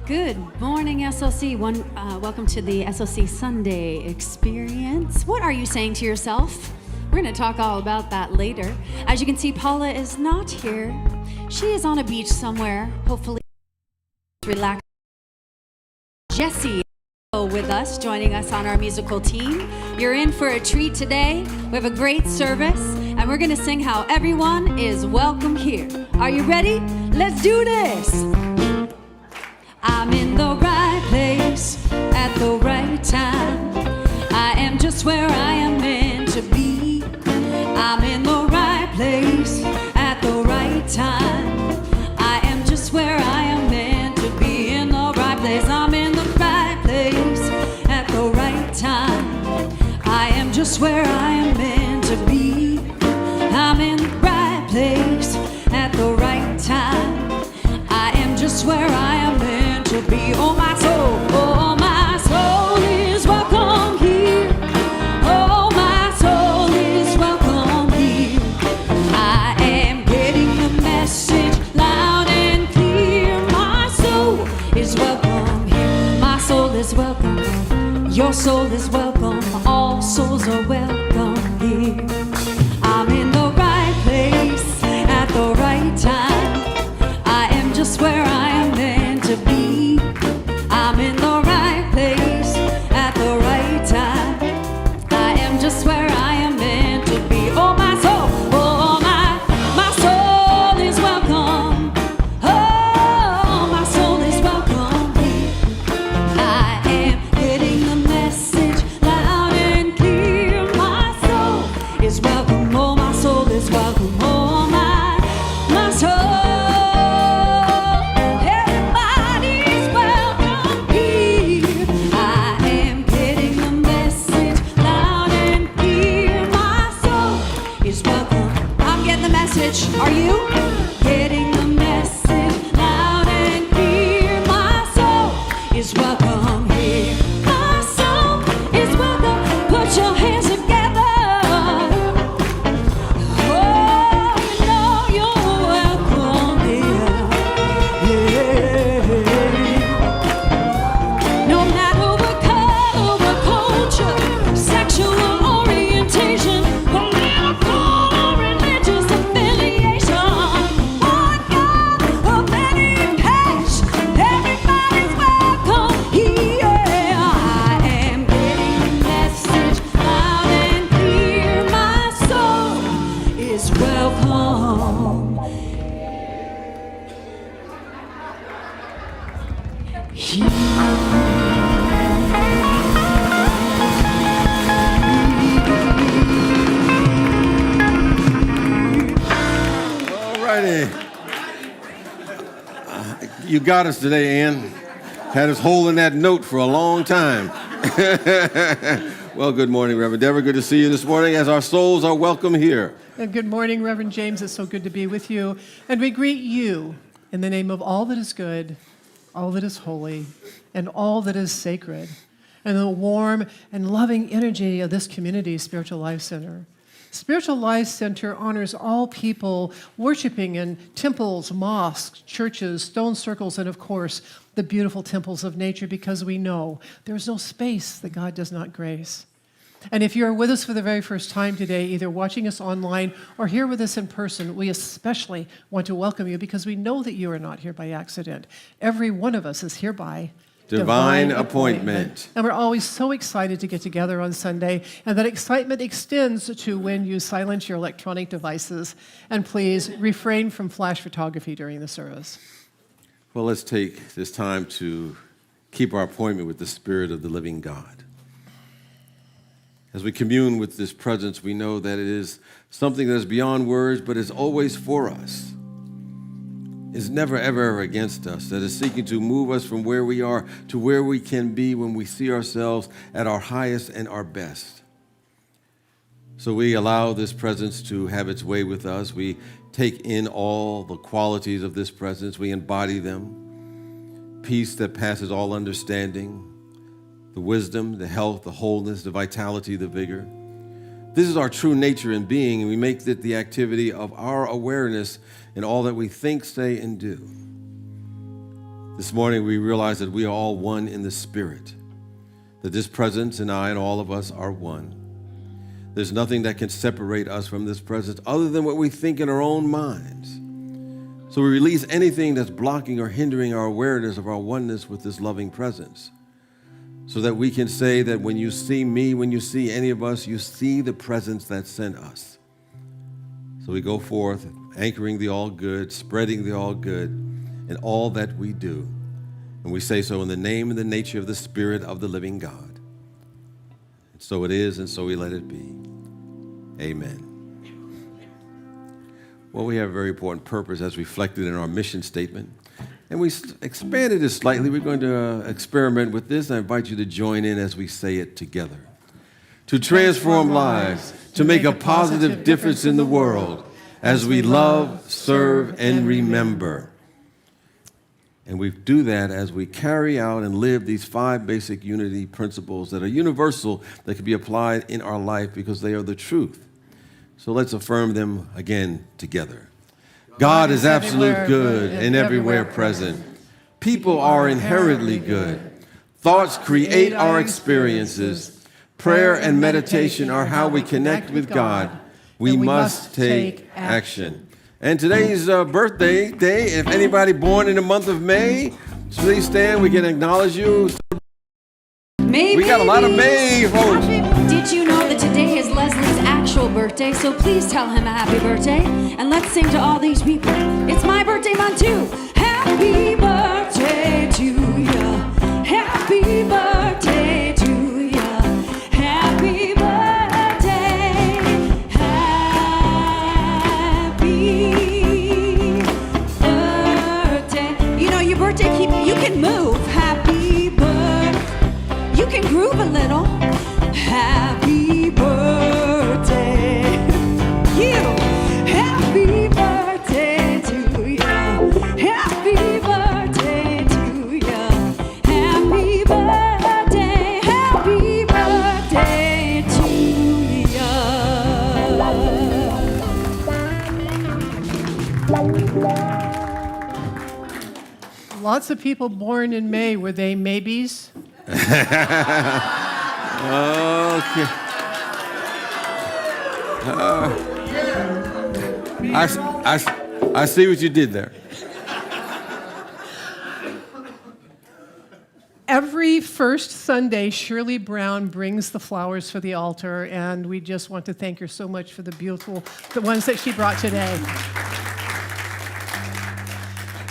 Good morning, SLC. Welcome to the SLC Sunday experience. What are you saying to yourself? We're going to talk all about that later. As you can see, Paula is not here. She is on a beach somewhere, hopefully relaxed. Jesse with us, joining us on our musical team. You're in for a treat today. We have a great service, and we're going to sing How Everyone is Welcome Here. Are you ready? Let's do this. I'm in the right place at the right time. I am just where I am meant to be. I'm in the right place at the right time. I am just where I am meant to be. In the right place. I'm in the right place at the right time. I am just where I am meant to be. I'm in the right place at the right time. I am just where I am meant to be. Oh my soul is welcome here. Oh my soul is welcome here. I am getting the message loud and clear. My soul is welcome here. My soul is welcome. Your soul is welcome. All souls are welcome here. I'm in the right place at the right time. I am just where I am meant to be. I'm in the right place at the right time. I am just where I am meant to be. Oh my soul, oh my soul is welcome. Oh, my soul is welcome here. I am getting the message loud and clear. My soul is welcome. Oh, my soul is welcome. Oh, my soul. Are you getting the message loud and clear? My soul is welcome here. My soul is welcome. Put your hands together. Oh, you know you're welcome here. Yeah. No matter what color, what culture, sexual orientation, political or religious affiliation. You got us today, Ann. Had us holding that note for a long time. Well, good morning, Reverend Deborah. Good to see you this morning as our souls are welcome here. And good morning, Reverend James. It's so good to be with you. And we greet you in the name of all that is good, all that is holy, and all that is sacred, and the warm and loving energy of this community, Spiritual Life Center. Spiritual Life Center honors all people worshiping in temples, mosques, churches, stone circles, and of course, the beautiful temples of nature, because we know there's no space that God does not grace. And if you're with us for the very first time today, either watching us online or here with us in person, we especially want to welcome you because we know that you are not here by accident. Every one of us is here by Divine appointment. And we're always so excited to get together on Sunday, and that excitement extends to when you silence your electronic devices, and please refrain from flash photography during the service. Well, let's take this time to keep our appointment with the Spirit of the living God. As we commune with this presence, we know that it is something that is beyond words, but is always for us. Is never, ever against us, that is seeking to move us from where we are to where we can be when we see ourselves at our highest and our best. So we allow this presence to have its way with us. We take in all the qualities of this presence. We embody them. Peace that passes all understanding, the wisdom, the health, the wholeness, the vitality, the vigor. This is our true nature and being, and we make it the activity of our awareness in all that we think, say, and do. This morning we realize that we are all one in the Spirit, that this presence and I and all of us are one. There's nothing that can separate us from this presence other than what we think in our own minds. So we release anything that's blocking or hindering our awareness of our oneness with this loving presence, so that we can say that when you see me, when you see any of us, you see the presence that sent us. So we go forth, anchoring the all good, spreading the all good in all that we do. And we say so in the name and the nature of the Spirit of the living God. And so it is, and so we let it be. Amen. Well, we have a very important purpose as reflected in our mission statement. And we expanded it slightly. We're going to experiment with this. I invite you to join in as we say it together. To transform lives, to make a positive difference in the world as we love, serve, and remember. And we do that as we carry out and live these 5 basic unity principles that are universal, that can be applied in our life because they are the truth. So let's affirm them again together. God is absolute good and everywhere present. People are inherently good. Thoughts create our experiences. Prayer and meditation are how we connect with God. We must take action. And today's birthday day, if anybody born in the month of May, please stand. We can acknowledge you. Maybe. We got a lot of May folks. Did you know that today is Leslie's actual birthday? So please tell him a happy birthday. And let's sing to all these people. It's my birthday month too. Happy birthday to you. Happy birthday to you. Happy birthday. Happy birthday. You know, your birthday, you can move. Happy birthday. You can groove a little. Happy birthday, you. Happy birthday to you. Happy birthday to you. Happy birthday. Happy birthday to you. Lots of people born in May. Were they maybes? Okay. I see what you did there. Every first Sunday, Shirley Brown brings the flowers for the altar, and we just want to thank her so much for the ones that she brought today.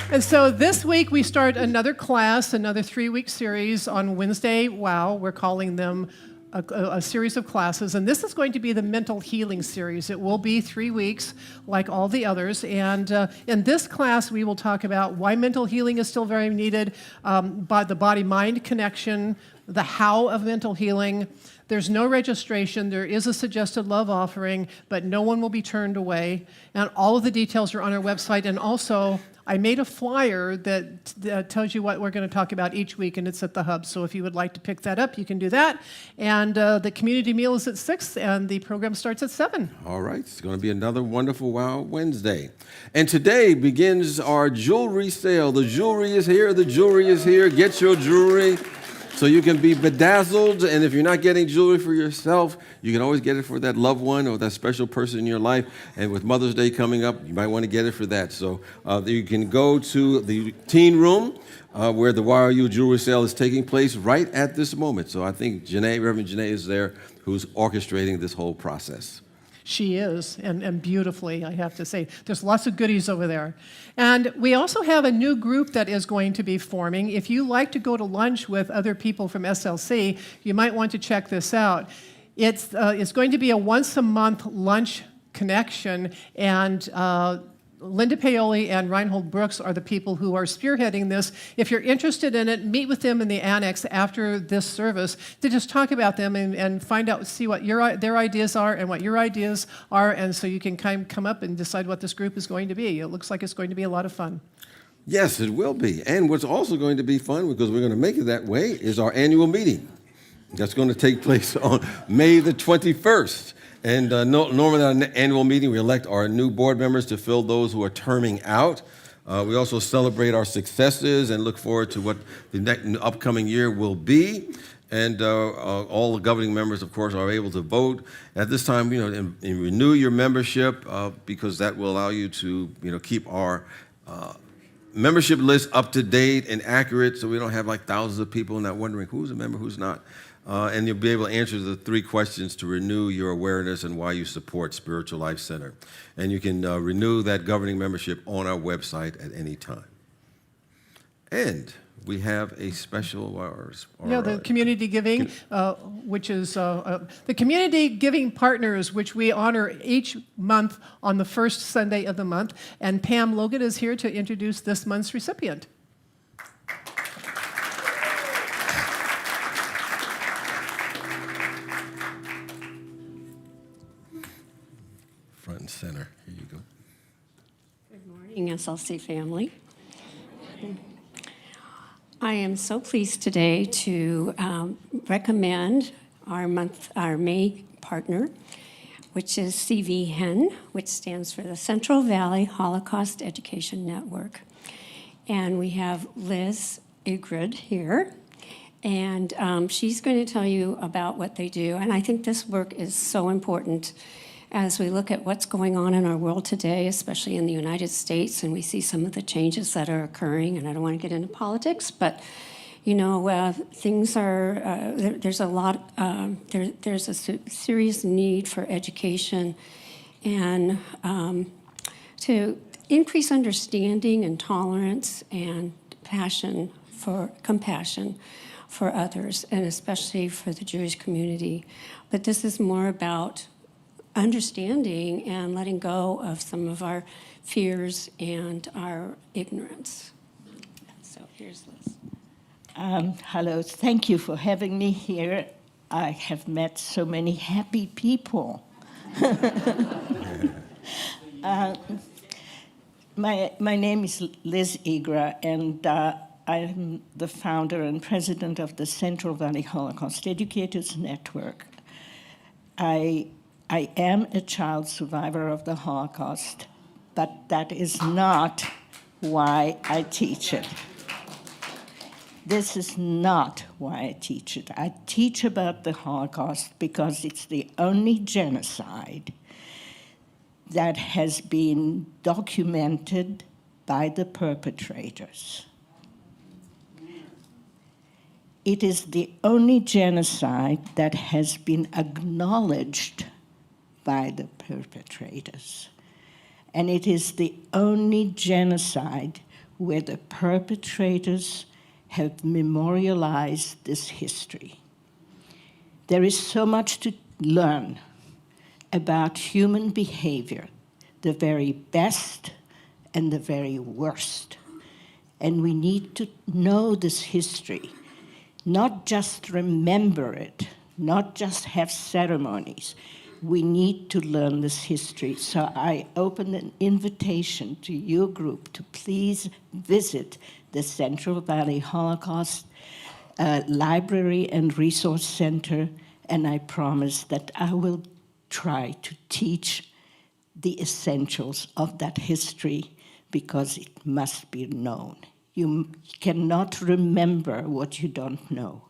And so this week we start another class, another 3-week series on Wednesday. Wow, we're calling them a series of classes. And this is going to be the mental healing series. It will be 3 weeks like all the others. And in this class, we will talk about why mental healing is still very needed, by the body-mind connection, the how of mental healing. There's no registration. There is a suggested love offering, but no one will be turned away. And all of the details are on our website. And also, I made a flyer that tells you what we're going to talk about each week, and it's at the hub. So if you would like to pick that up, you can do that. And the community meal is at 6, and the program starts at 7. All right, it's going to be another wonderful Wow Wednesday. And today begins our jewelry sale. The jewelry is here. The jewelry is here. Get your jewelry so you can be bedazzled. And if you're not getting jewelry for yourself, you can always get it for that loved one or that special person in your life. And with Mother's Day coming up, you might want to get it for that. So you can go to the teen room where the YRU jewelry sale is taking place right at this moment. So I think Reverend Janae is there, who's orchestrating this whole process. She is, and beautifully, I have to say. There's lots of goodies over there. And we also have a new group that is going to be forming. If you like to go to lunch with other people from SLC, you might want to check this out. It's going to be a once-a-month lunch connection, and Linda Paoli and Reinhold Brooks are the people who are spearheading this. If you're interested in it, meet with them in the annex after this service to just talk about them and find out, see what their ideas are and what your ideas are, and so you can kind of come up and decide what this group is going to be. It looks like it's going to be a lot of fun. Yes, it will be. And what's also going to be fun, because we're going to make it that way, is our annual meeting. That's going to take place on May the 21st. And normally at our annual meeting, we elect our new board members to fill those who are terming out. We also celebrate our successes and look forward to what the next upcoming year will be. And all the governing members, of course, are able to vote. At this time, and renew your membership because that will allow you to, keep our membership list up to date and accurate, so we don't have like thousands of people not wondering who's a member, who's not. And you'll be able to answer the 3 questions to renew your awareness and why you support Spiritual Life Center. And you can renew that governing membership on our website at any time. And we have a special, the community giving, which is the community giving partners, which we honor each month on the first Sunday of the month. And Pam Logan is here to introduce this month's recipient. Front and center. Here you go. Good morning, SLC family. I am so pleased today to recommend our May partner, which is CVHEN, which stands for the Central Valley Holocaust Education Network. And we have Liz Igrid here, and she's going to tell you about what they do. And I think this work is so important as we look at what's going on in our world today, especially in the United States, and we see some of the changes that are occurring. And I don't want to get into politics, but things are, there's a lot, there's a serious need for education and to increase understanding and tolerance and compassion for others, and especially for the Jewish community. But this is more about understanding and letting go of some of our fears and our ignorance. So here's Liz. Hello, thank you for having me here. I have met so many happy people. My name is Liz Igra, and I'm the founder and president of the Central Valley Holocaust Educators Network. I am a child survivor of the Holocaust, but that is not why I teach it. This is not why I teach it. I teach about the Holocaust because it's the only genocide that has been documented by the perpetrators. It is the only genocide that has been acknowledged by the perpetrators. And it is the only genocide where the perpetrators have memorialized this history. There is so much to learn about human behavior, the very best and the very worst. And we need to know this history, not just remember it, not just have ceremonies. We need to learn this history. So I open an invitation to your group to please visit the Central Valley Holocaust Library and Resource Center, and I promise that I will try to teach the essentials of that history because it must be known. You cannot remember what you don't know.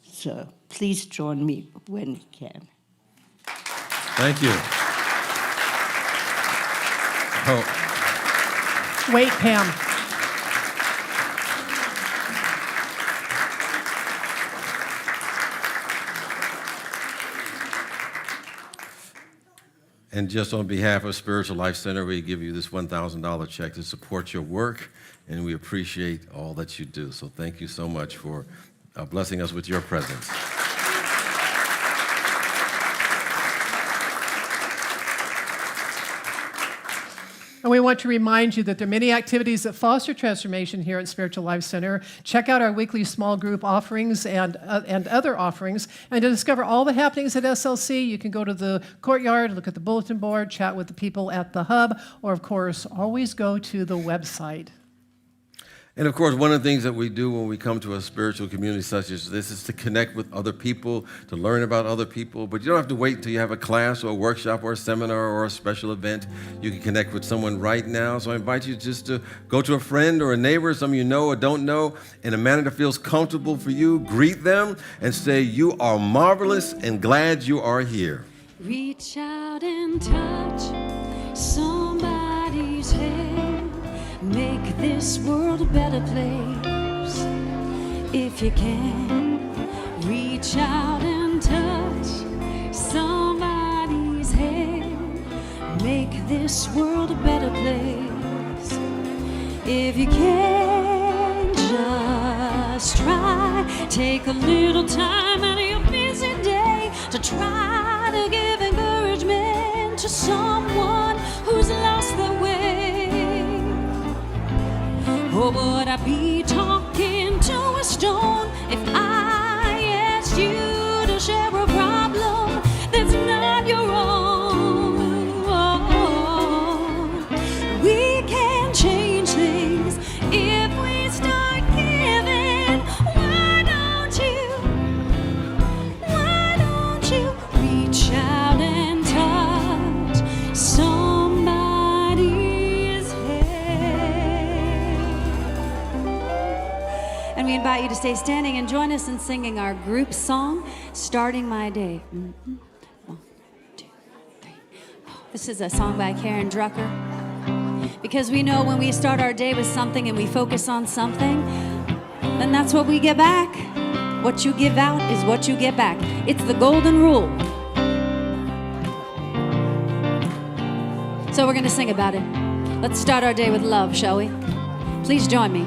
So please join me when you can. Thank you. Wait, Pam. And just on behalf of Spiritual Life Center, we give you this $1,000 check to support your work, and we appreciate all that you do. So thank you so much for blessing us with your presence. And we want to remind you that there are many activities that foster transformation here at Spiritual Life Center. Check out our weekly small group offerings and other offerings. And to discover all the happenings at SLC, you can go to the courtyard, look at the bulletin board, chat with the people at the hub, or of course, always go to the website. And of course, one of the things that we do when we come to a spiritual community such as this is to connect with other people, to learn about other people. But you don't have to wait until you have a class or a workshop or a seminar or a special event. You can connect with someone right now. So I invite you just to go to a friend or a neighbor, some of you know or don't know, in a manner that feels comfortable for you. Greet them and say, "You are marvelous and glad you are here." Reach out and touch somebody's hand. Make this world a better place. If you can, reach out and touch somebody's hand. Make this world a better place. If you can, just try. Take a little time out of your busy day to try to give encouragement to someone who's lost their way. Or would I be talking to a stone if I asked you to share a problem that's not your own? We can change things if we start giving. Why don't you reach out and touch somebody's hand? And we invite you to stay standing and join us in singing our group song, Starting My Day. 1, 2, 3. This is a song by Karen Drucker. Because we know when we start our day with something and we focus on something, then that's what we get back. What you give out is what you get back. It's the golden rule. So we're going to sing about it. Let's start our day with love, shall we? Please join me.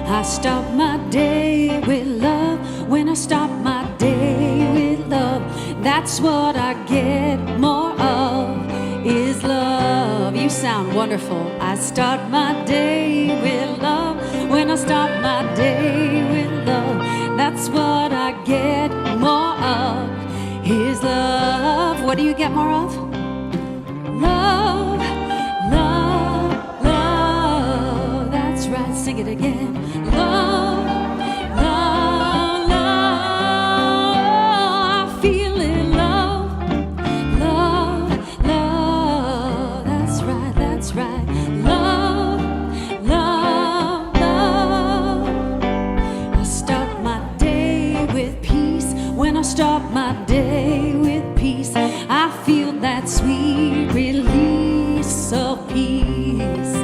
I start my day with love. When I start my day with love, that's what I get more of, is love. You sound wonderful. I start my day with love. When I start my day with love, that's what I get more of, is love. What do you get more of? Love, love, love. That's right, sing it again. Love, love, love. I feel it, love, love, love. That's right, that's right. Love, love, love. I start my day with peace. When I start my day with peace, I feel that sweet release of peace.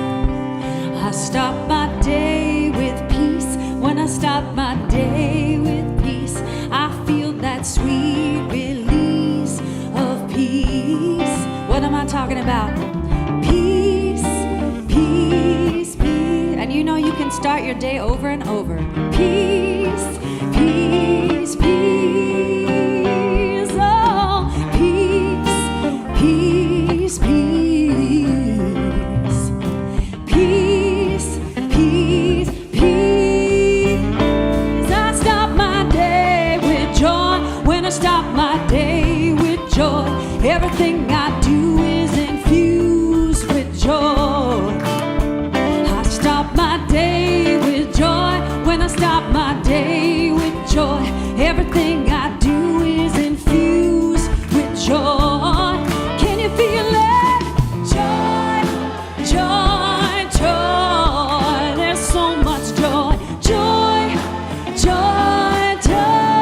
I start my day with peace. When I start my day with peace, I feel that sweet release of peace. What am I talking about? Peace, peace, peace. And you know you can start your day over and over. Peace, peace, peace. Oh, peace, peace, peace. Peace, peace, peace. I start my day with joy. When I start my day with joy, everything I do is infused with joy. I start my day with joy. When I start my day with joy, everything I do is infused with joy. Can you feel it? Joy, joy, joy. There's so much joy. Joy, joy, joy.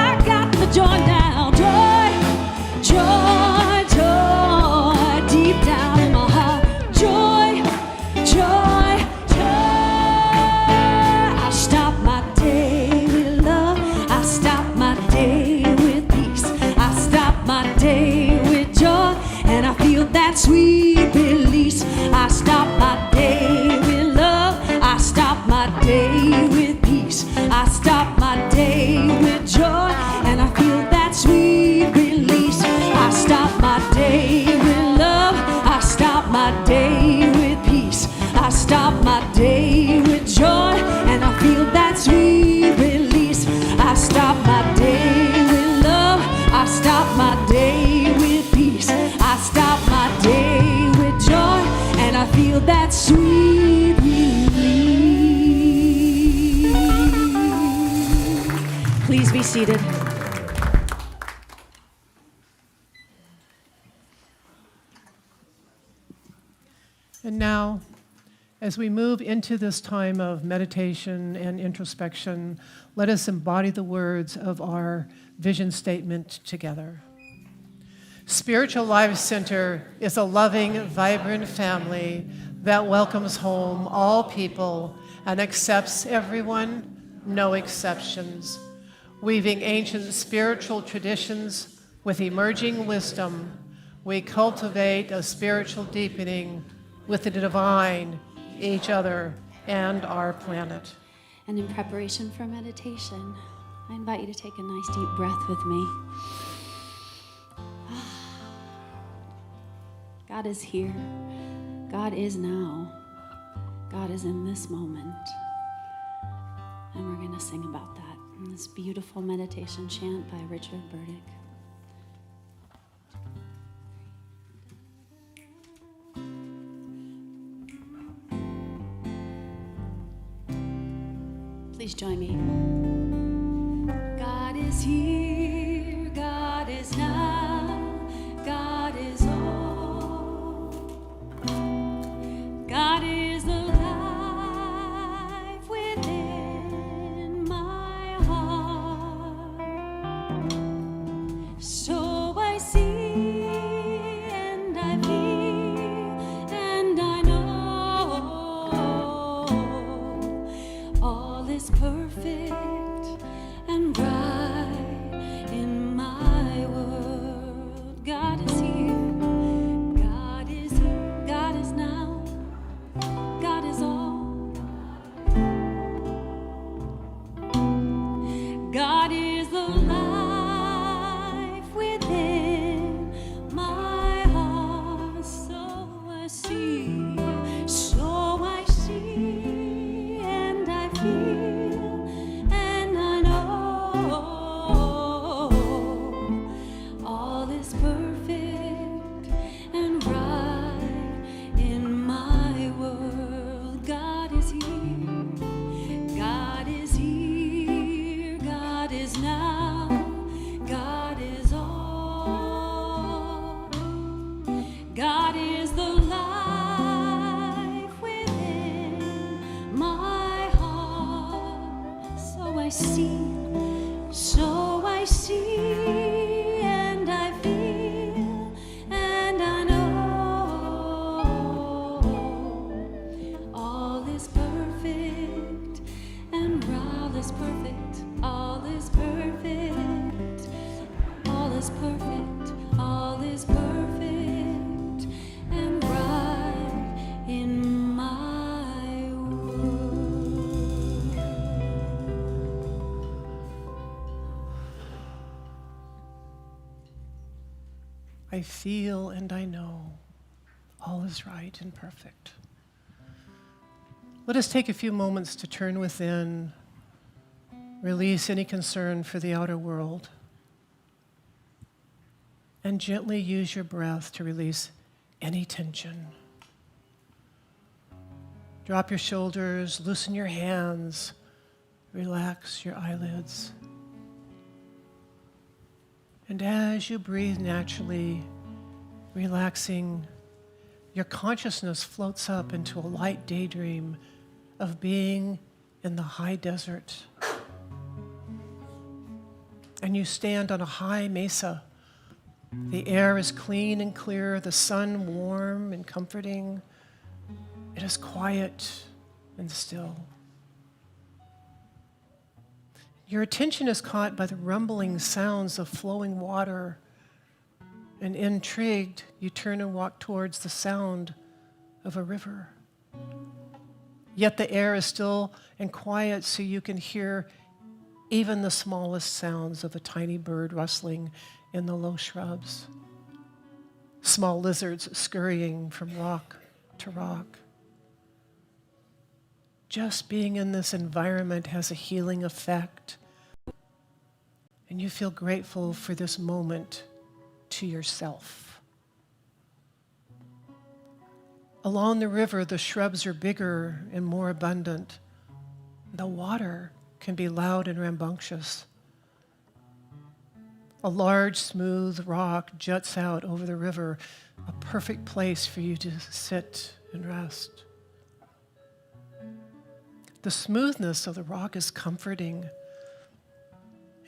I got the joy now. Joy, joy, joy. Deep down in my heart. Joy, joy, joy. I start my day with love. I start my day with peace. I start my day with joy, and I feel that sweet release. I start my day with love. I start my day with peace. I start my day with joy, and I feel that sweet release. I start my day with love. I start my day with peace. I start my day with joy, and I feel that sweet release. I start my day with love. I start my day with peace. I start my day with joy, and I feel that sweet release. Please be seated. And now, as we move into this time of meditation and introspection, let us embody the words of our vision statement together. Spiritual Life Center is a loving, vibrant family that welcomes home all people and accepts everyone, no exceptions. Weaving ancient spiritual traditions with emerging wisdom, we cultivate a spiritual deepening with the divine, each other, and our planet. And in preparation for meditation, I invite you to take a nice deep breath with me. God is here. God is now. God is in this moment. And we're going to sing about that in this beautiful meditation chant by Richard Burdick. Please join me. God is here, God is now, God is all. God is alive within my heart. So I see and I feel and I know all is perfect and right in my world. God is here, God is here, God is now, God is all. God is alive within my heart. So I see, and I feel, and I know all is perfect and right in my world. God is here, God is here, God is now, God is all. God is the life within my heart. So I see, and I feel, and I know all is perfect, and all is perfect, all is perfect, all is perfect, all is perfect, and right in my world. I feel and I know all is right and perfect. Let us take a few moments to turn within, release any concern for the outer world, and gently use your breath to release any tension. Drop your shoulders, loosen your hands, relax your eyelids. And as you breathe naturally, relaxing, your consciousness floats up into a light daydream of being in the high desert. And you stand on a high mesa. The air is clean and clear, the sun warm and comforting. It is quiet and still. Your attention is caught by the rumbling sounds of flowing water, and intrigued, you turn and walk towards the sound of a river. Yet the air is still and quiet, so you can hear even the smallest sounds of a tiny bird rustling in the low shrubs, small lizards scurrying from rock to rock. Just being in this environment has a healing effect, and you feel grateful for this moment to yourself. Along the river, the shrubs are bigger and more abundant. The water can be loud and rambunctious, A large, smooth rock juts out over the river, a perfect place for you to sit and rest. The smoothness of the rock is comforting,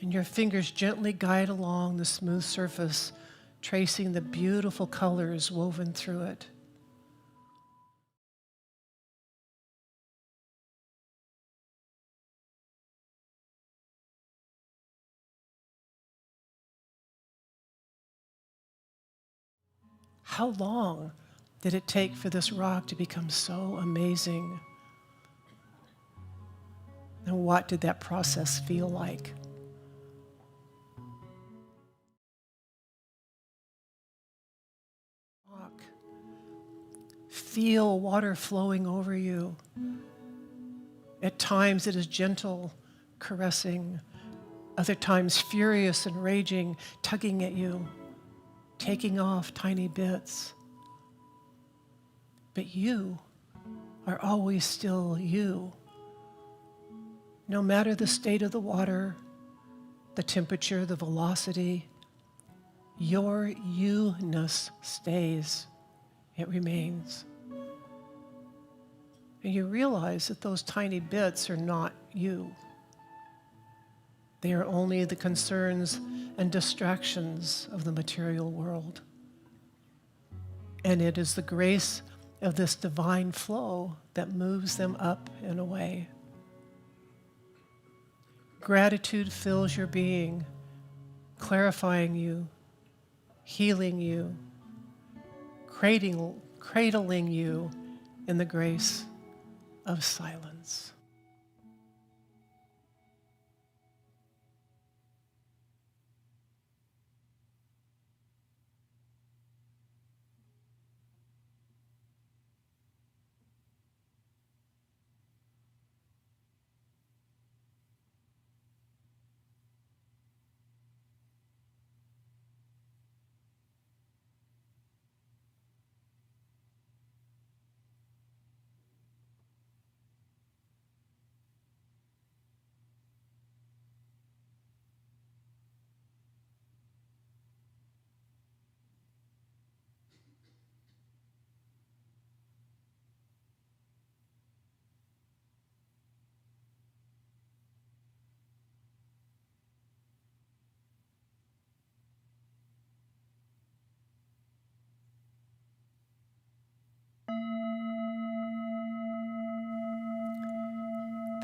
and your fingers gently guide along the smooth surface, tracing the beautiful colors woven through it. How long did it take for this rock to become so amazing? And what did that process feel like? Rock. Feel water flowing over you. At times it is gentle, caressing. Other times furious and raging, tugging at you, taking off tiny bits. But you are always still you. No matter the state of the water, the temperature, the velocity, your you-ness stays. It remains. And you realize that those tiny bits are not you. They are only the concerns and distractions of the material world. And it is the grace of this divine flow that moves them up and away. Gratitude fills your being, clarifying you, healing you, cradling you in the grace of silence.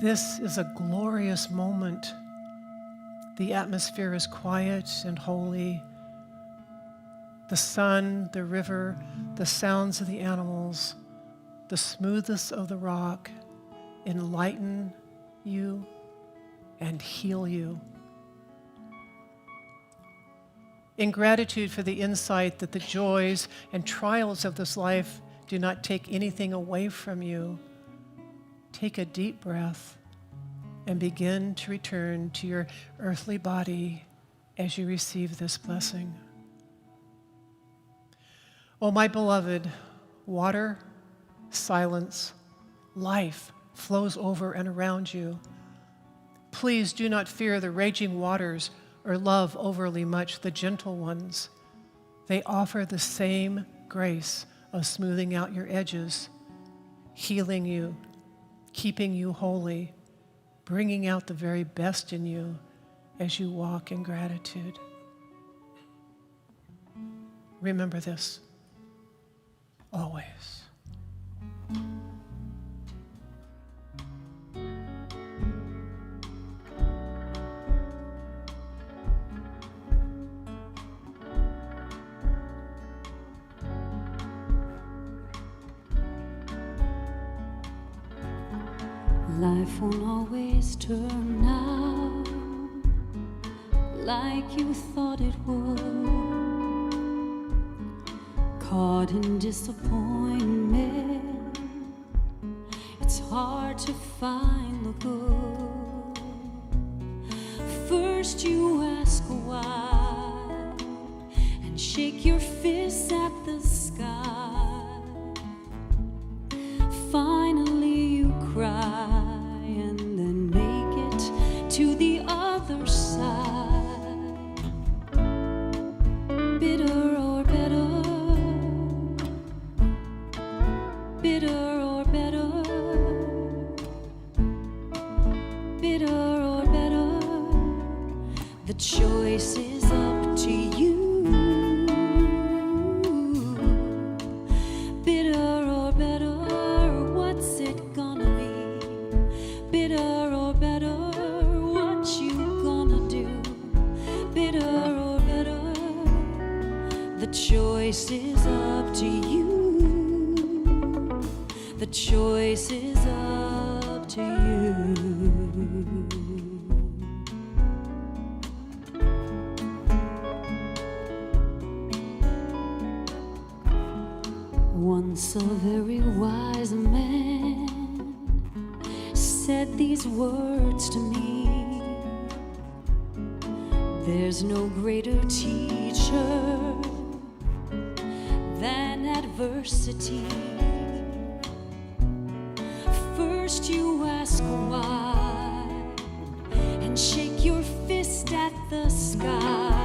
This is a glorious moment. The atmosphere is quiet and holy. The sun, the river, the sounds of the animals, the smoothness of the rock enlighten you and heal you. In gratitude for the insight that the joys and trials of this life do not take anything away from you, take a deep breath and begin to return to your earthly body as you receive this blessing. Oh, my beloved, water, silence, life flows over and around you. Please do not fear the raging waters or love overly much the gentle ones. They offer the same grace of smoothing out your edges, healing you, keeping you holy, bringing out the very best in you as you walk in gratitude. Remember this always. Life won't always turn out like you thought it would. Caught in disappointment, it's hard to find the good. First you ask why and shake your fists at the sky. Finally you cry and then make it to the other side. choice is up to you. Bitter or better, what's it gonna be? Bitter or better, what you gonna do? Bitter or better, the choice is up to you. The choice is up to you. Once a very wise man said these words to me: there's no greater teacher than adversity. First you ask why and shake your fist at the sky.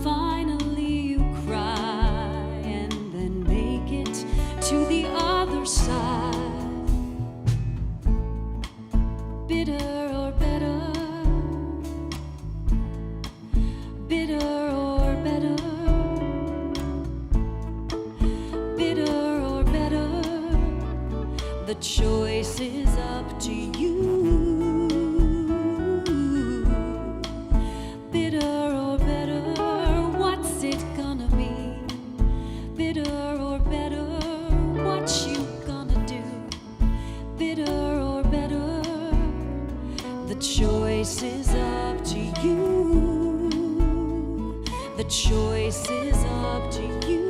Finally you cry and then make it to the other side. Bitter or better, bitter or better, bitter or better, the choice is up to you. Bitter or better, what's it gonna be? Bitter or better, what you gonna do? Bitter or better, the choice is up to you. The choice is up to you.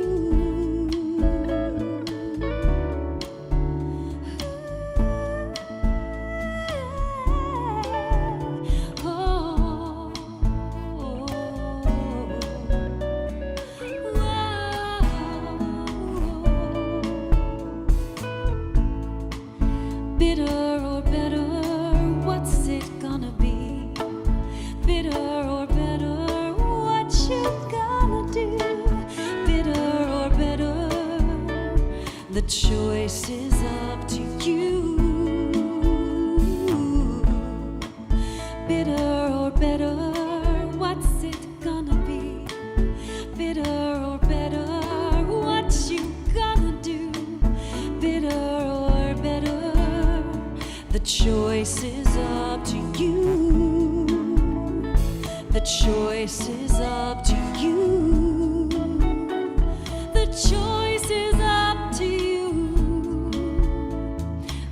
Bitter or better, what's it gonna be? Bitter or better, what you gonna do? Bitter or better, the choice is up to you. Bitter or better, what's it gonna be? Bitter or better, what you gonna do? Bitter or better, the choice is up to you. The choice is up to you. The choice is up to you.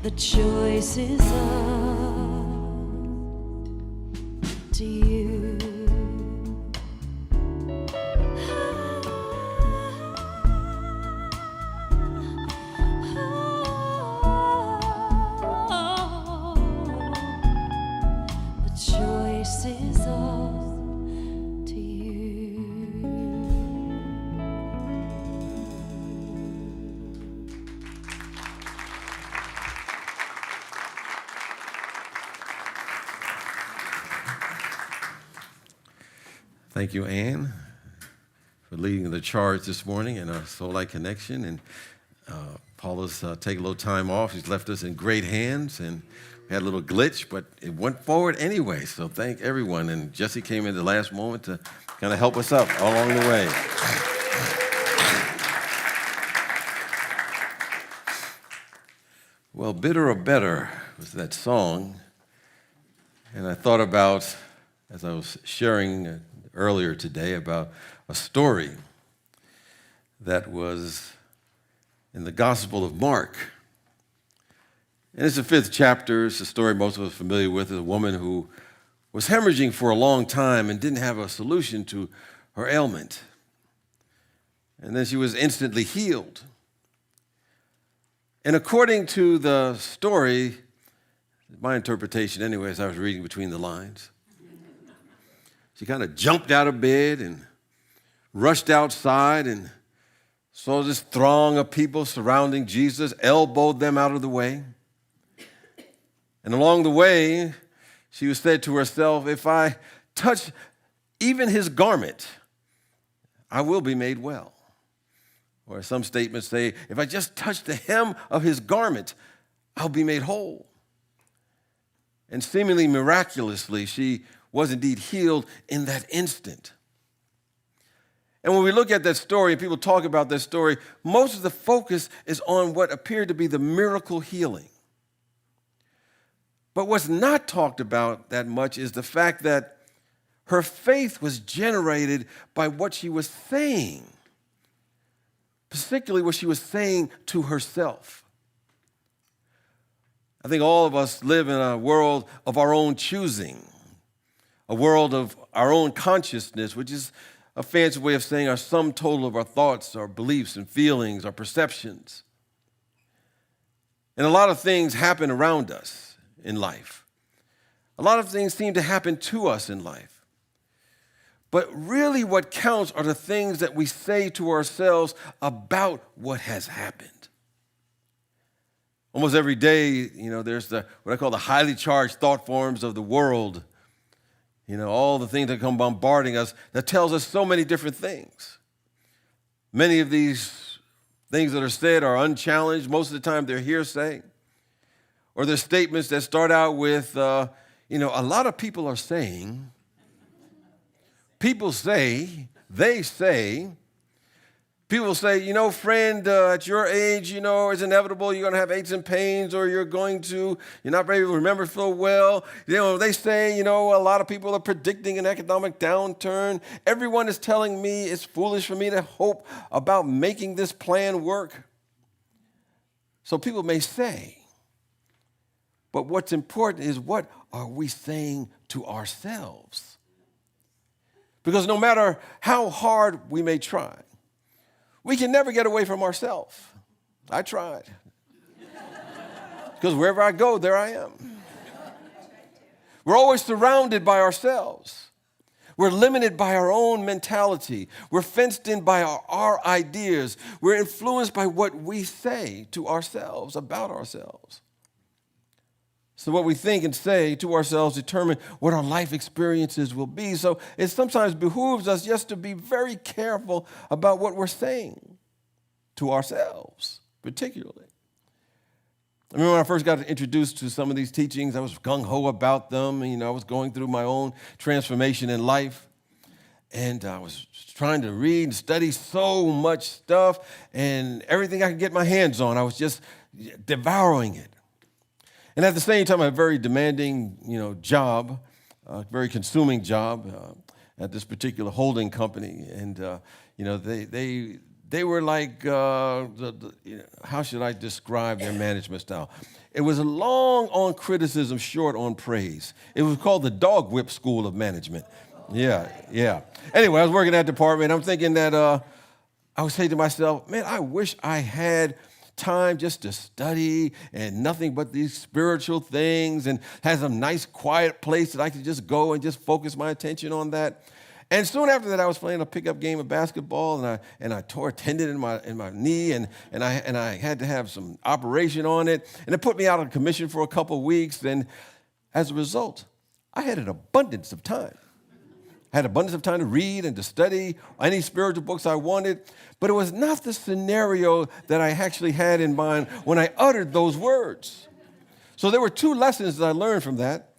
The choice is up to you. The choice is up to you. Thank you, Ann, for leading the charge this morning in our Soul Light Connection. And Paula's taking a little time off. She's left us in great hands, and we had a little glitch, but it went forward anyway. So thank everyone. And Jesse came in the last moment to kind of help us up all along the way. Well, Bitter or Better was that song. And I thought about, as I was sharing earlier today, about a story that was in the Gospel of Mark. And it's the 5th chapter. It's a story most of us are familiar with. It's a woman who was hemorrhaging for a long time and didn't have a solution to her ailment. And then she was instantly healed. And according to the story, my interpretation anyway, as I was reading between the lines, she kind of jumped out of bed and rushed outside and saw this throng of people surrounding Jesus, elbowed them out of the way. And along the way, she said to herself, if I touch even his garment, I will be made well. Or some statements say, if I just touch the hem of his garment, I'll be made whole. And seemingly miraculously, she was indeed healed in that instant. And when we look at that story and people talk about that story, most of the focus is on what appeared to be the miracle healing. But what's not talked about that much is the fact that her faith was generated by what she was saying, particularly what she was saying to herself. I think all of us live in a world of our own choosing, a world of our own consciousness, which is a fancy way of saying our sum total of our thoughts, our beliefs and feelings, our perceptions. And a lot of things happen around us in life. A lot of things seem to happen to us in life. But really what counts are the things that we say to ourselves about what has happened. Almost every day, there's what I call the highly charged thought forms of the world. All the things that come bombarding us that tells us so many different things. Many of these things that are said are unchallenged. Most of the time they're hearsay. Or they're statements that start out with, a lot of people are saying, people say, they say. People say, friend, at your age, it's inevitable you're going to have aches and pains, or you're not ready to remember so well. They say, a lot of people are predicting an economic downturn. Everyone is telling me it's foolish for me to hope about making this plan work. So people may say, but what's important is what are we saying to ourselves? Because no matter how hard we may try, we can never get away from ourselves. I tried. Because wherever I go, there I am. We're always surrounded by ourselves. We're limited by our own mentality. We're fenced in by our ideas. We're influenced by what we say to ourselves about ourselves. So what we think and say to ourselves determine what our life experiences will be. So it sometimes behooves us just to be very careful about what we're saying to ourselves, particularly. I remember when I first got introduced to some of these teachings, I was gung-ho about them. I was going through my own transformation in life. And I was trying to read and study so much stuff, and everything I could get my hands on, I was just devouring it. And at the same time, I had a very demanding, job, a very consuming job at this particular holding company. And, they were like, how should I describe their management style? It was long on criticism, short on praise. It was called the dog whip school of management. Yeah. Anyway, I was working at that department. I'm thinking that I would say to myself, man, I wish I had time just to study and nothing but these spiritual things, and had some nice quiet place that I could just go and just focus my attention on that. And soon after that, I was playing a pickup game of basketball, and I tore a tendon in my knee, and I had to have some operation on it, and it put me out of commission for a couple of weeks. And as a result, I had an abundance of time. I had abundance of time to read and to study any spiritual books I wanted, but it was not the scenario that I actually had in mind when I uttered those words. So there were two lessons that I learned from that.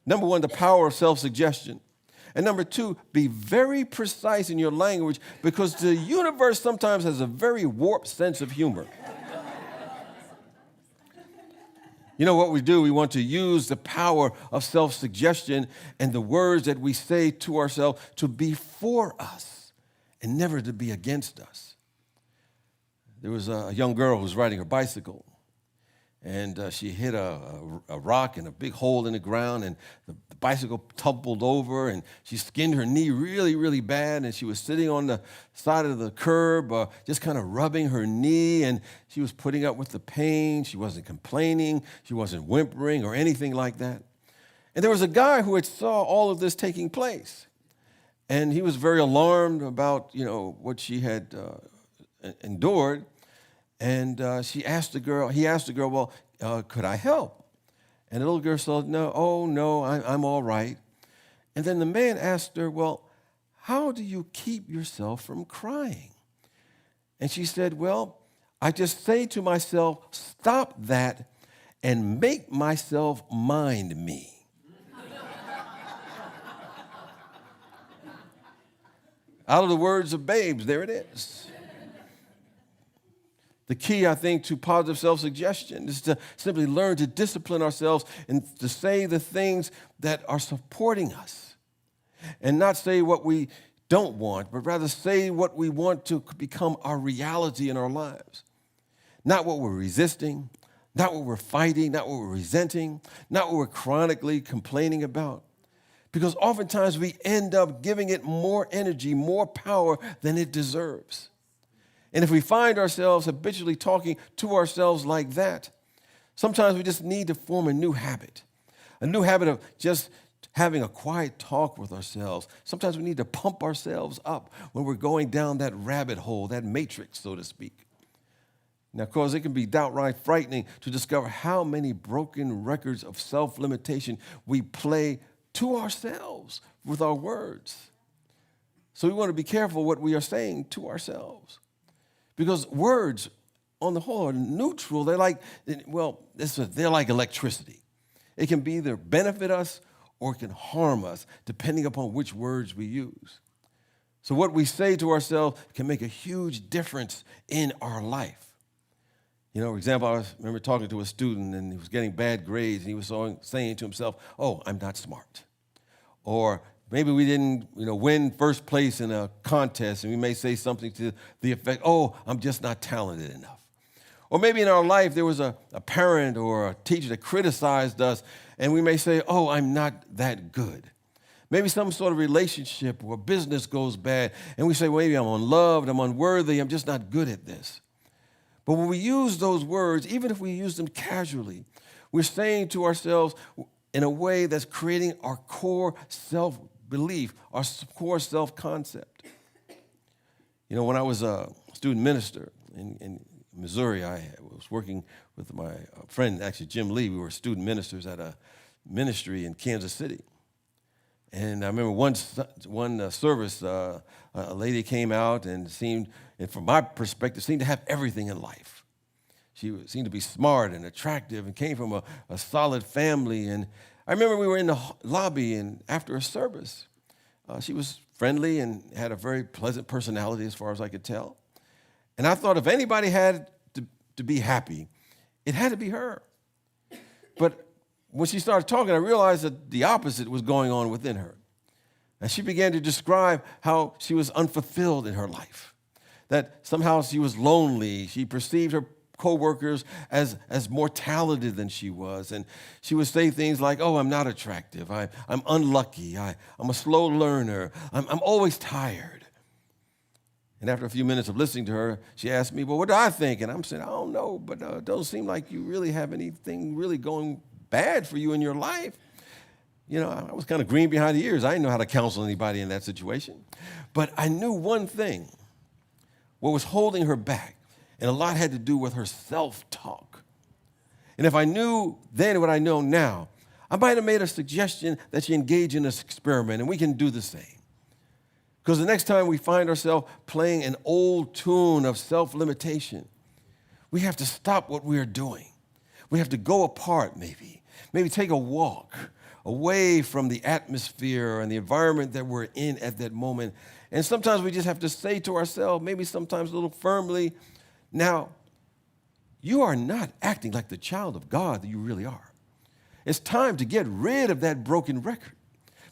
Number one, the power of self-suggestion. And number two, be very precise in your language, because the universe sometimes has a very warped sense of humor. What we do, we want to use the power of self-suggestion and the words that we say to ourselves to be for us and never to be against us. There was a young girl who was riding her bicycle, and she hit a rock and a big hole in the ground, and the bicycle tumbled over, and she skinned her knee really, really bad, and she was sitting on the side of the curb, just kind of rubbing her knee, and she was putting up with the pain. She wasn't complaining. She wasn't whimpering or anything like that. And there was a guy who had saw all of this taking place, and he was very alarmed about, what she had endured. And he asked the girl, well, could I help? And the little girl said, no, I'm all right. And then the man asked her, well, how do you keep yourself from crying? And she said, well, I just say to myself, stop that and make myself mind me. Out of the words of babes, there it is. The key, I think, to positive self-suggestion is to simply learn to discipline ourselves and to say the things that are supporting us and not say what we don't want, but rather say what we want to become our reality in our lives. Not what we're resisting, not what we're fighting, not what we're resenting, not what we're chronically complaining about. Because oftentimes we end up giving it more energy, more power than it deserves. And if we find ourselves habitually talking to ourselves like that, sometimes we just need to form a new habit of just having a quiet talk with ourselves. Sometimes we need to pump ourselves up when we're going down that rabbit hole, that matrix, so to speak. Now, of course, it can be downright frightening to discover how many broken records of self-limitation we play to ourselves with our words. So we want to be careful what we are saying to ourselves. Because words, on the whole, are neutral. They're like electricity. It can be either benefit us or it can harm us, depending upon which words we use. So what we say to ourselves can make a huge difference in our life. You know, for example, I remember talking to a student, and he was getting bad grades, and he was saying to himself, "Oh, I'm not smart." Or maybe we didn't, win first place in a contest, and we may say something to the effect, "Oh, I'm just not talented enough." Or maybe in our life there was a parent or a teacher that criticized us, and we may say, "Oh, I'm not that good." Maybe some sort of relationship or business goes bad, and we say, well, maybe I'm unloved, I'm unworthy, I'm just not good at this. But when we use those words, even if we use them casually, we're saying to ourselves in a way that's creating our core self-belief, our core self-concept. You know, when I was a student minister in Missouri, I was working with my friend, actually Jim Lee. We were student ministers at a ministry in Kansas City. And I remember one service, a lady came out and from my perspective, seemed to have everything in life. She seemed to be smart and attractive and came from a solid family. And I remember we were in the lobby, and after a service, she was friendly and had a very pleasant personality as far as I could tell. And I thought if anybody had to be happy, it had to be her. But when she started talking, I realized that the opposite was going on within her. And she began to describe how she was unfulfilled in her life, that somehow she was lonely. She perceived her co-workers as more talented than she was. And she would say things like, "Oh, I'm not attractive. I'm unlucky. I'm a slow learner. I'm always tired." And after a few minutes of listening to her, she asked me, "Well, what do I think?" And I'm saying, "I don't know, but it doesn't seem like you really have anything really going bad for you in your life." You know, I was kind of green behind the ears. I didn't know how to counsel anybody in that situation. But I knew one thing, what was holding her back, and a lot had to do with her self-talk. And if I knew then what I know now, I might have made a suggestion that she engage in this experiment, and we can do the same. Because the next time we find ourselves playing an old tune of self-limitation, we have to stop what we are doing. We have to go apart, maybe take a walk away from the atmosphere and the environment that we're in at that moment. And sometimes we just have to say to ourselves, maybe sometimes a little firmly, "Now, you are not acting like the child of God that you really are. It's time to get rid of that broken record,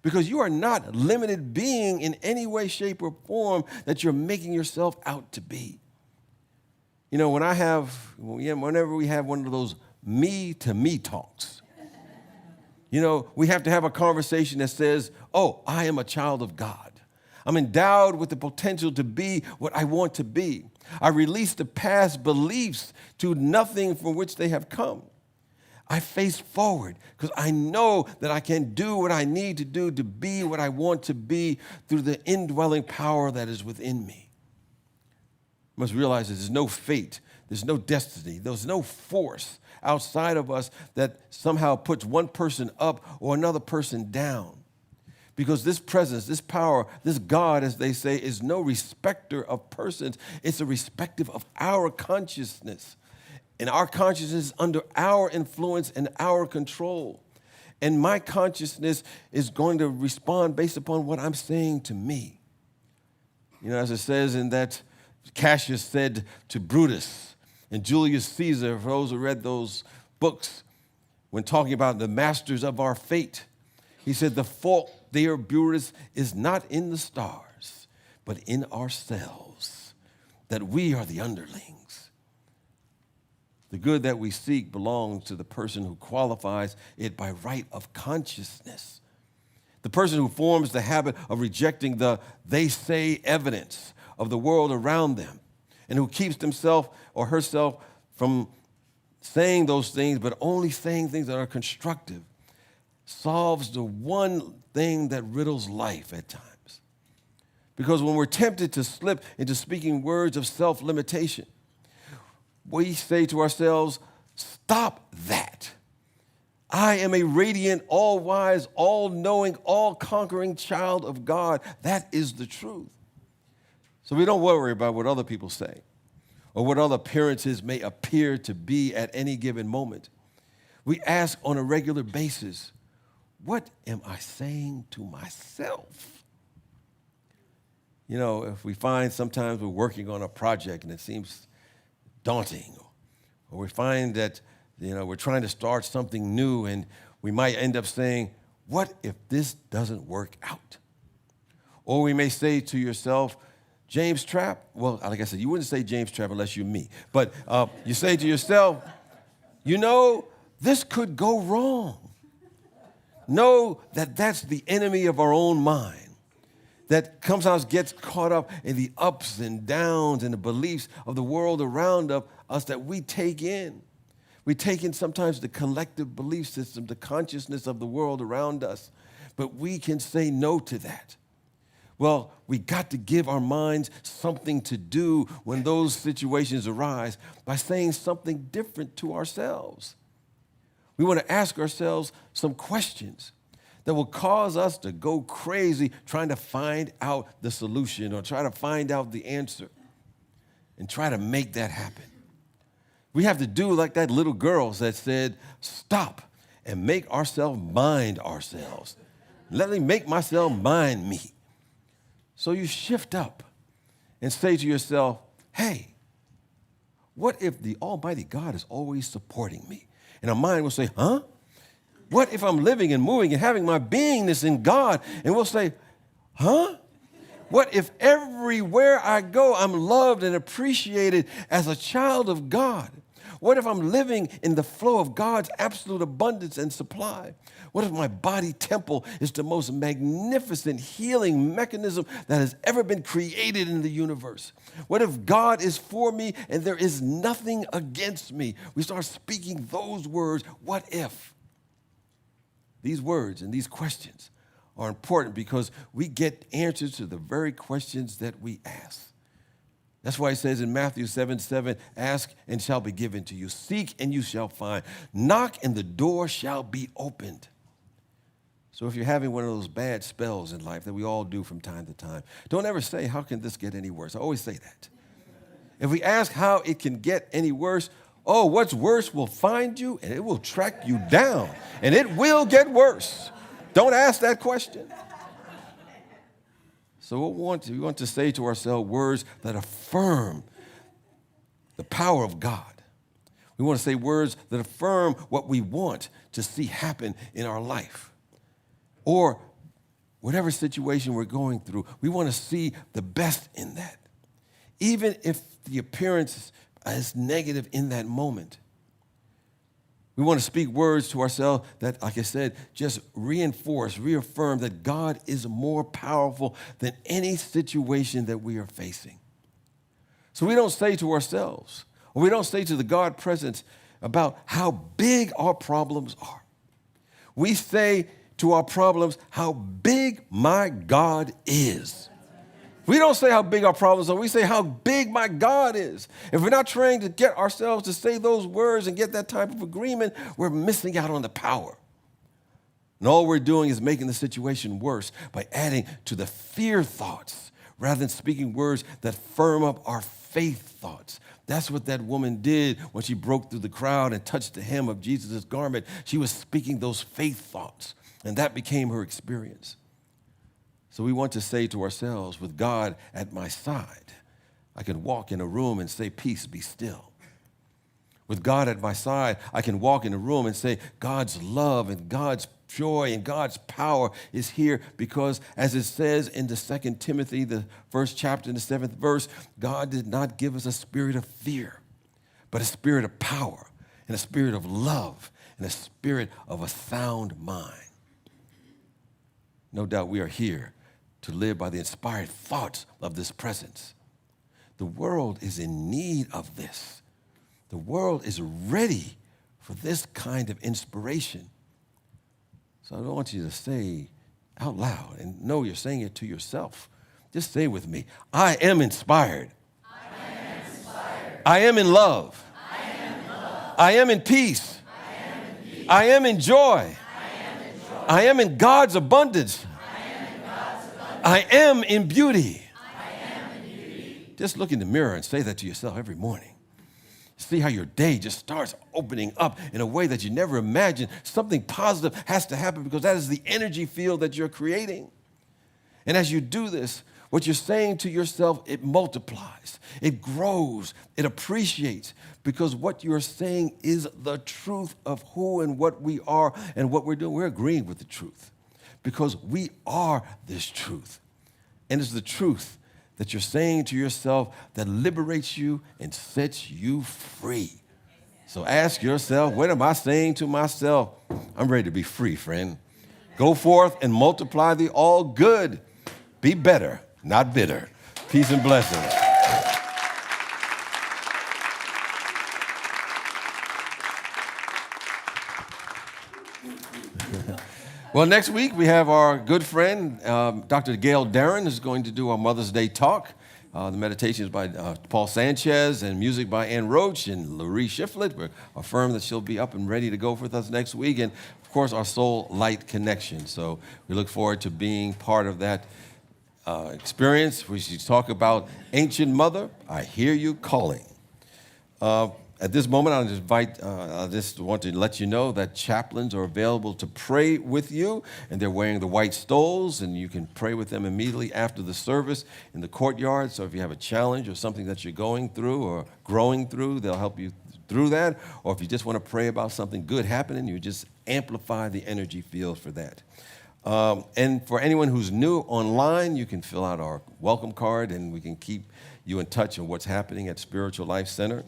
because you are not a limited being in any way, shape, or form that you're making yourself out to be." You know, whenever we have one of those me-to-me talks, you know, we have to have a conversation that says, "Oh, I am a child of God. I'm endowed with the potential to be what I want to be. I release the past beliefs to nothing from which they have come. I face forward because I know that I can do what I need to do to be what I want to be through the indwelling power that is within me." You must realize that there's no fate, there's no destiny, there's no force outside of us that somehow puts one person up or another person down. Because this presence, this power, this God, as they say, is no respecter of persons. It's a respective of our consciousness. And our consciousness is under our influence and our control. And my consciousness is going to respond based upon what I'm saying to me. As it says in that, Cassius said to Brutus and Julius Caesar, for those who read those books, when talking about the masters of our fate, he said, the fault, dear Brutus, is not in the stars, but in ourselves, that we are the underlings. The good that we seek belongs to the person who qualifies it by right of consciousness. The person who forms the habit of rejecting the they say evidence of the world around them, and who keeps himself or herself from saying those things, but only saying things that are constructive, solves the one thing that riddles life at times. Because when we're tempted to slip into speaking words of self-limitation, we say to ourselves, stop that. I am a radiant, all-wise, all-knowing, all-conquering child of God. That is the truth. So we don't worry about what other people say or what other appearances may appear to be at any given moment. We ask on a regular basis, what am I saying to myself? If we find sometimes we're working on a project and it seems daunting, or we find that we're trying to start something new and we might end up saying, what if this doesn't work out? Or we may say to yourself, James Trapp, well, like I said, you wouldn't say James Trapp unless you're me, but you say to yourself, this could go wrong. Know that that's the enemy of our own mind that sometimes gets caught up in the ups and downs and the beliefs of the world around us that we take in. We take in sometimes the collective belief system, the consciousness of the world around us, but we can say no to that. Well, we got to give our minds something to do when those situations arise by saying something different to ourselves. We want to ask ourselves some questions that will cause us to go crazy trying to find out the solution or try to find out the answer and try to make that happen. We have to do like that little girl that said, stop and make ourselves mind ourselves. Let me make myself mind me. So you shift up and say to yourself, hey, what if the Almighty God is always supporting me? And our mind will say, huh? What if I'm living and moving and having my beingness in God? And we'll say, huh? What if everywhere I go, I'm loved and appreciated as a child of God? What if I'm living in the flow of God's absolute abundance and supply? What if my body temple is the most magnificent healing mechanism that has ever been created in the universe? What if God is for me and there is nothing against me? We start speaking those words, what if? These words and these questions are important because we get answers to the very questions that we ask. That's why it says in Matthew 7:7, ask and shall be given to you. Seek and you shall find. Knock and the door shall be opened. So if you're having one of those bad spells in life that we all do from time to time, don't ever say, how can this get any worse? I always say that. If we ask how it can get any worse, what's worse will find you and it will track you down and it will get worse. Don't ask that question. So we want to say to ourselves words that affirm the power of God. We want to say words that affirm what we want to see happen in our life. Or whatever situation we're going through, we want to see the best in that. Even if the appearance is negative in that moment. We want to speak words to ourselves that, like I said, just reaffirm that God is more powerful than any situation that we are facing. So we don't say to ourselves, or we don't say to the God presence about how big our problems are. We say to our problems how big my God is. We don't say how big our problems are. We say how big my God is. If we're not trying to get ourselves to say those words and get that type of agreement, we're missing out on the power. And all we're doing is making the situation worse by adding to the fear thoughts rather than speaking words that firm up our faith thoughts. That's what that woman did when she broke through the crowd and touched the hem of Jesus' garment. She was speaking those faith thoughts, and that became her experience. So we want to say to ourselves, with God at my side, I can walk in a room and say, peace, be still. With God at my side, I can walk in a room and say, God's love and God's joy and God's power is here, because as it says in the 2 Timothy, the first chapter and the 7th verse, God did not give us a spirit of fear, but a spirit of power and a spirit of love and a spirit of a sound mind. No doubt we are here to live by the inspired thoughts of this presence. The world is in need of this. The world is ready for this kind of inspiration. So I don't want you to say out loud, and know you're saying it to yourself. Just say with me, I am inspired. I am inspired. I am in love. I am in love. I am in peace. I am in peace. I am in joy. I am in joy. I am in God's abundance. I am in God's abundance. I am in beauty. I am in beauty. Just look in the mirror and say that to yourself every morning. See how your day just starts opening up in a way that you never imagined. Something positive has to happen, because that is the energy field that you're creating. And as you do this, what you're saying to yourself, it multiplies, it grows, it appreciates, because what you're saying is the truth of who and what we are and what we're doing. We're agreeing with the truth, because we are this truth. And it's the truth that you're saying to yourself that liberates you and sets you free. So ask yourself, what am I saying to myself? I'm ready to be free, friend. Go forth and multiply the all good. Be better, not bitter. Peace and blessings. Well, next week we have our good friend, Dr. Gail Darren, is going to do our Mother's Day talk. The meditation is by Paul Sanchez and music by Ann Roach and Laurie Shiflett. We're affirmed that she'll be up and ready to go with us next week. And, of course, our Soul Light Connection. So we look forward to being part of that experience. We should talk about Ancient Mother, I Hear You Calling. At this moment, I just want to let you know that chaplains are available to pray with you, and they're wearing the white stoles, and you can pray with them immediately after the service in the courtyard. So if you have a challenge or something that you're going through or growing through, they'll help you through that. Or if you just want to pray about something good happening, you just amplify the energy field for that. And for anyone who's new online, you can fill out our welcome card, and we can keep you in touch on what's happening at Spiritual Life Center.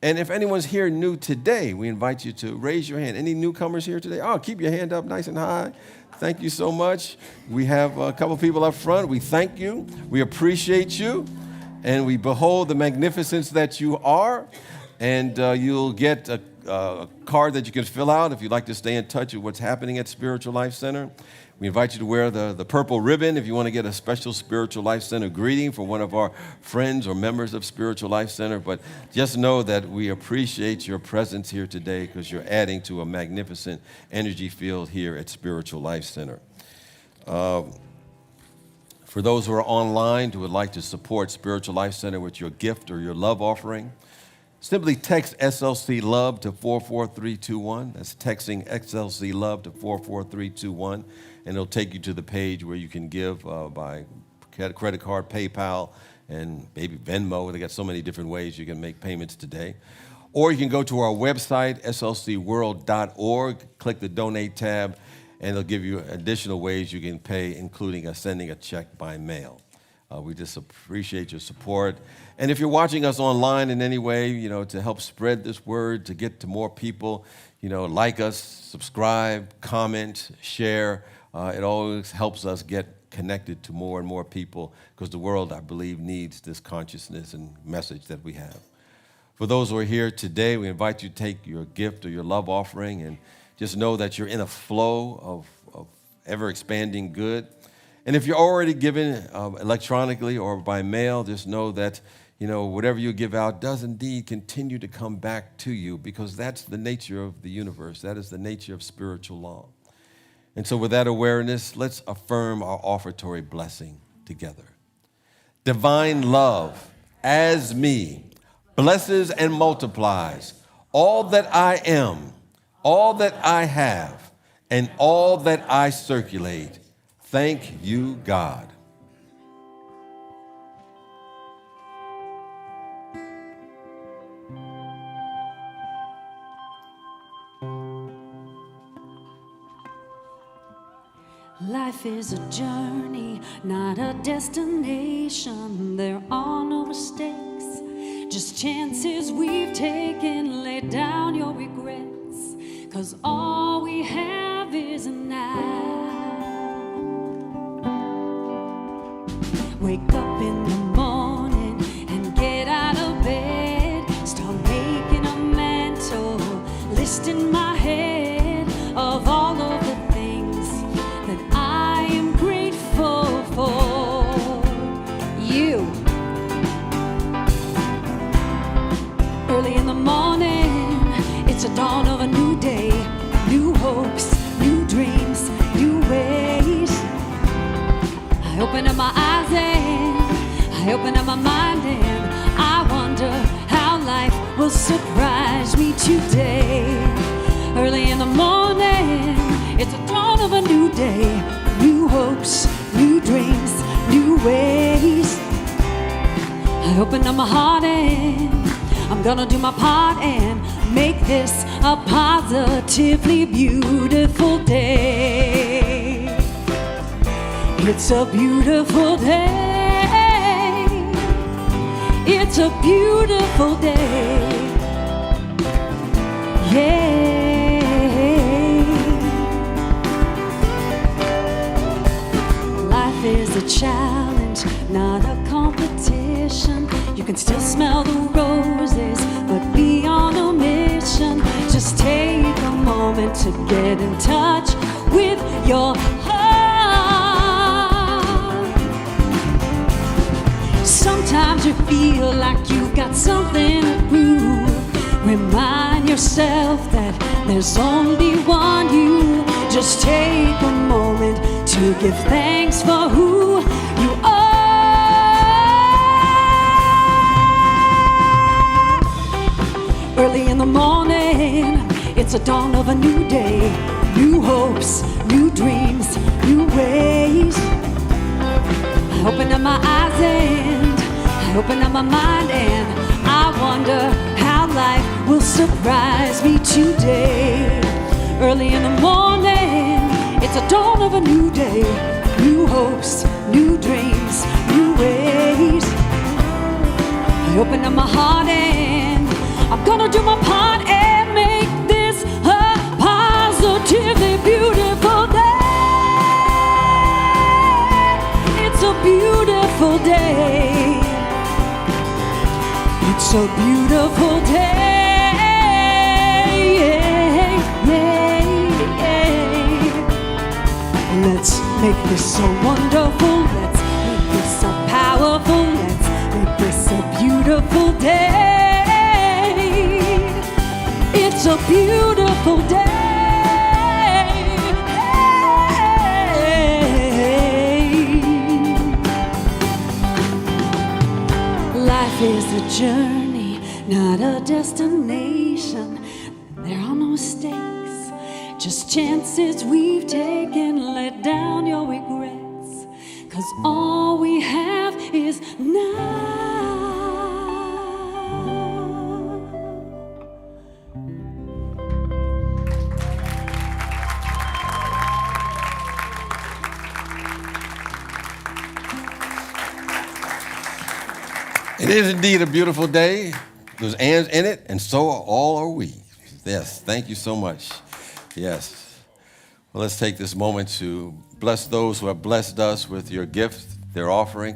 And if anyone's here new today, we invite you to raise your hand. Any newcomers here today? Oh, keep your hand up nice and high. Thank you so much. We have a couple people up front. We thank you. We appreciate you. And we behold the magnificence that you are. And you'll get a card that you can fill out if you'd like to stay in touch with what's happening at Spiritual Life Center. We invite you to wear the purple ribbon if you want to get a special Spiritual Life Center greeting from one of our friends or members of Spiritual Life Center. But just know that we appreciate your presence here today, because you're adding to a magnificent energy field here at Spiritual Life Center. For those who are online who would like to support Spiritual Life Center with your gift or your love offering, simply text SLC Love to 44321. That's texting SLC Love to 44321. And it'll take you to the page where you can give by credit card, PayPal, and maybe Venmo. They got so many different ways you can make payments today. Or you can go to our website, slcworld.org, click the Donate tab, and it'll give you additional ways you can pay, including sending a check by mail. We just appreciate your support. And if you're watching us online in any way, to help spread this word, to get to more people, like us, subscribe, comment, share. It always helps us get connected to more and more people, because the world, I believe, needs this consciousness and message that we have. For those who are here today, we invite you to take your gift or your love offering, and just know that you're in a flow of ever-expanding good. And if you're already giving electronically or by mail, just know that whatever you give out does indeed continue to come back to you, because that's the nature of the universe. That is the nature of spiritual law. And so with that awareness, let's affirm our offertory blessing together. Divine love, as me, blesses and multiplies all that I am, all that I have, and all that I circulate. Thank you, God. Life is a journey, not a destination. There are no mistakes, just chances we've taken. Lay down your regrets, 'cause all we have is now. Wake up in the morning and get out of bed. Start making a mental list in my head of all of the things that I am grateful for. You. Early in the morning, it's a dawn of a new day. New hopes, new dreams, new ways. I open up my eyes and I open up my mind and I wonder how life will surprise me today. Early in the morning, it's a dawn of a new day. New hopes, new dreams, new ways. I open up my heart and I'm gonna do my part and make this a positively beautiful day. It's a beautiful day. It's a beautiful day. Yeah. Life is a challenge, not a competition. You can still smell the roses, but be on a mission. Just take a moment to get in touch with your heart. Sometimes you feel like you've got something to prove. Remind yourself that there's only one you. Just take a moment to give thanks for who you are. Early in the morning, it's a dawn of a new day. New hopes, new dreams, new ways. I open up my eyes and I open up my mind and I wonder how life will surprise me today. Early in the morning, it's a dawn of a new day. New hopes, new dreams, new ways. I open up my heart and I'm gonna do my part and make this a positively beautiful day. It's a beautiful day. It's a beautiful day. Let's make this so wonderful. Let's make this so powerful. Let's make this a beautiful day. It's a beautiful day. Life is a journey, not a destination. There are no mistakes, just chances we've taken. Let down your regrets, 'cause all we have is now. It is indeed a beautiful day. There's Ann's in it, and so all are we. Yes, thank you so much. Yes. Well, let's take this moment to bless those who have blessed us with your gift, their offering.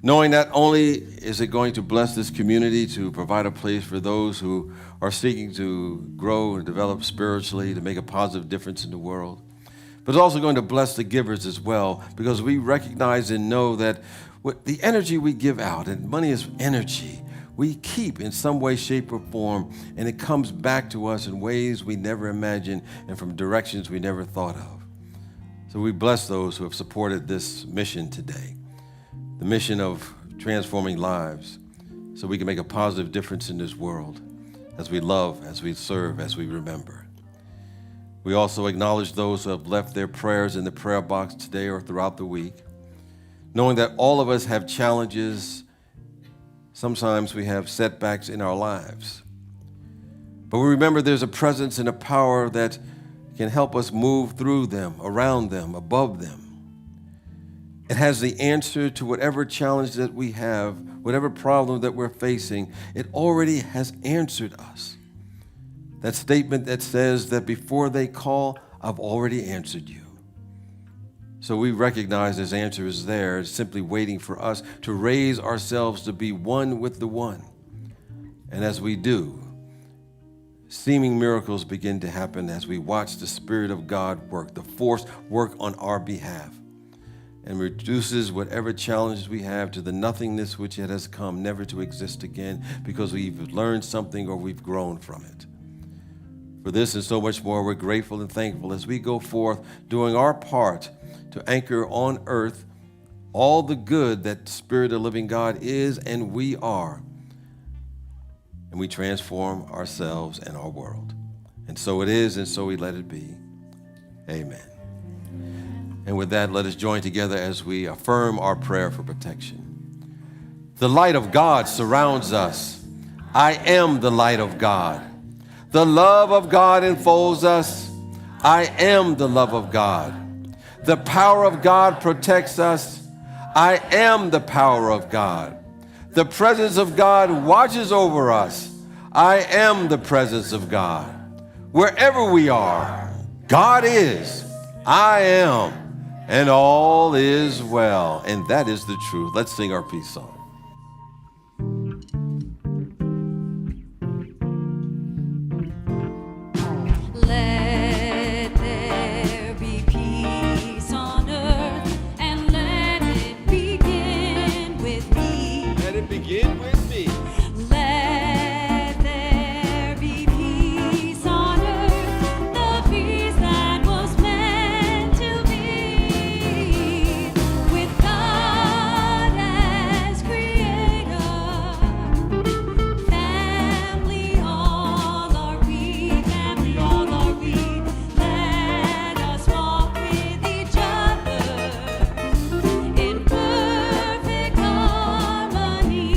Knowing not only is it going to bless this community to provide a place for those who are seeking to grow and develop spiritually, to make a positive difference in the world, but it's also going to bless the givers as well, because we recognize and know that the energy we give out, and money is energy, we keep in some way, shape, or form, and it comes back to us in ways we never imagined and from directions we never thought of. So we bless those who have supported this mission today, the mission of transforming lives so we can make a positive difference in this world as we love, as we serve, as we remember. We also acknowledge those who have left their prayers in the prayer box today or throughout the week, knowing that all of us have challenges. Sometimes we have setbacks in our lives. But we remember there's a presence and a power that can help us move through them, around them, above them. It has the answer to whatever challenge that we have, whatever problem that we're facing. It already has answered us. That statement that says that before they call, I've already answered you. So we recognize His answer is there. It's simply waiting for us to raise ourselves to be one with the one. And as we do, seeming miracles begin to happen as we watch the Spirit of God work, the force work on our behalf, and reduces whatever challenges we have to the nothingness which it has come, never to exist again, because we've learned something or we've grown from it. For this and so much more, we're grateful and thankful as we go forth doing our part to anchor on earth all the good that the Spirit of the living God is and we are. And we transform ourselves and our world. And so it is, and so we let it be. Amen. And with that, let us join together as we affirm our prayer for protection. The light of God surrounds us. I am the light of God. The love of God enfolds us. I am the love of God. The power of God protects us. I am the power of God. The presence of God watches over us. I am the presence of God. Wherever we are, God is, I am, and all is well. And that is the truth. Let's sing our peace song. Let there be peace on earth, and let it begin with me. Let it begin with me. Let there be peace on earth, the peace that was meant to be, with God as creator. Family all are we, family all are we. Let us walk with each other in perfect harmony.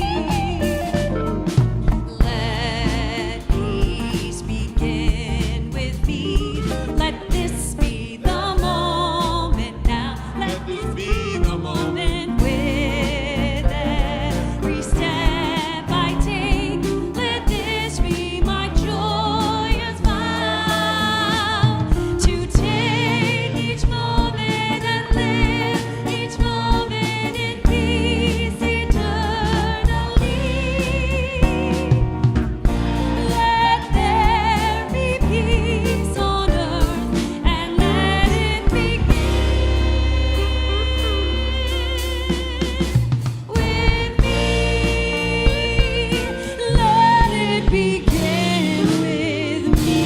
Let peace begin with me. Let this be the moment now. Let this be the moment with every step I take. Let this be my joyous vow to take each moment and live each moment in peace eternally. Let there be peace on earth, and let it begin with me. Let it begin with me.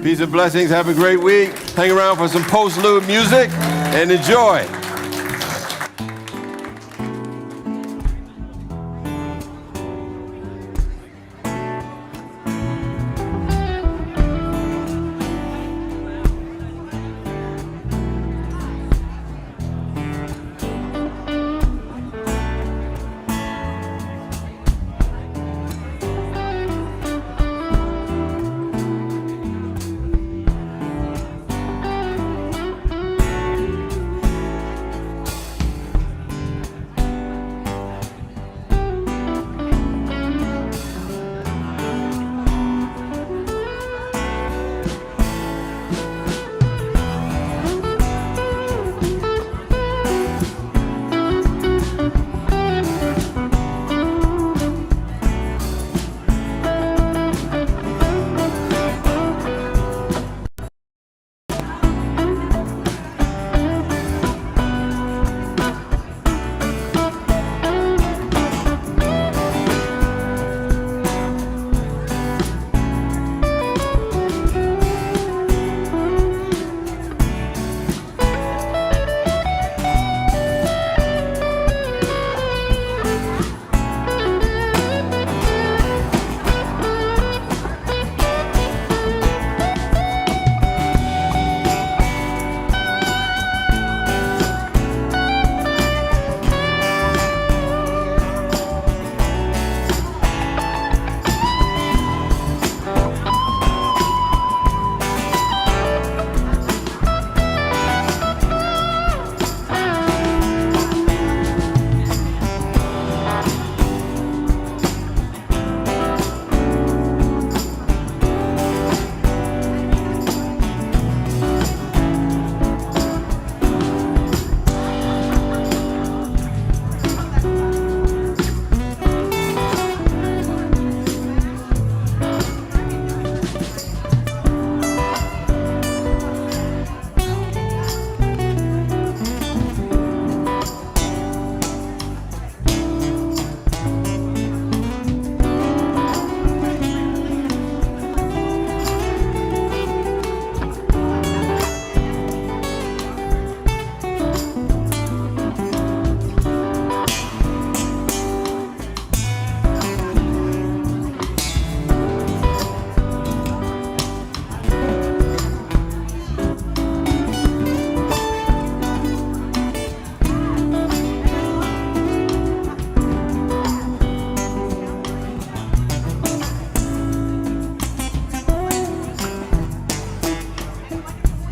Peace and blessings. Have a great week. Hang around for some postlude music and enjoy.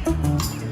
Amen.